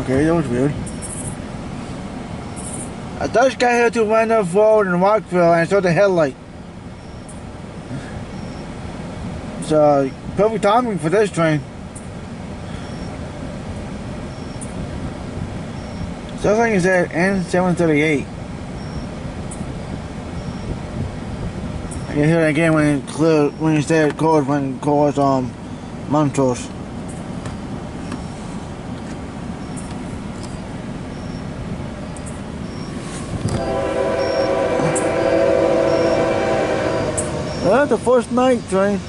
Okay, that was weird. I just got here to Randolph Road in Rockville and I saw the headlight. So, perfect timing for this train. So I think it's at N738. I can hear it again when it clear, when you say it closed, when it calls Montrose. Well, that's the first night train.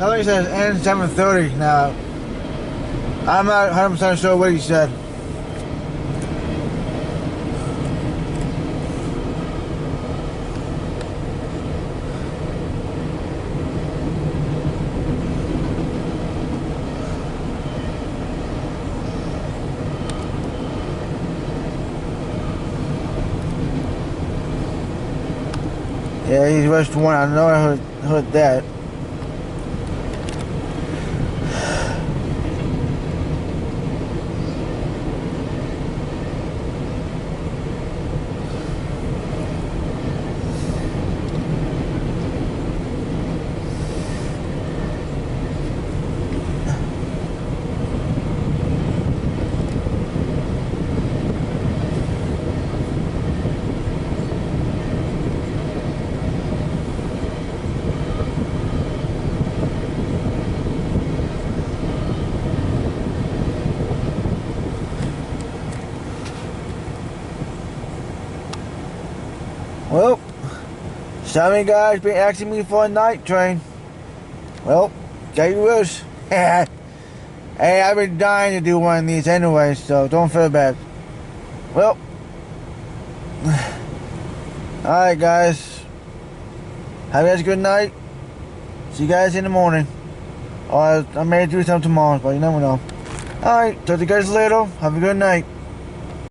I think he says N730 now. I'm not 100% sure what he said. Yeah, he's West 1. I know I heard that. Well, some of you guys been asking me for a night train. Well, there you is. Hey, I've been dying to do one of these anyway, so don't feel bad. Well, alright guys. Have you guys a good night. See you guys in the morning. Or I may do something tomorrow, but you never know. Alright, talk to you guys later. Have a good night.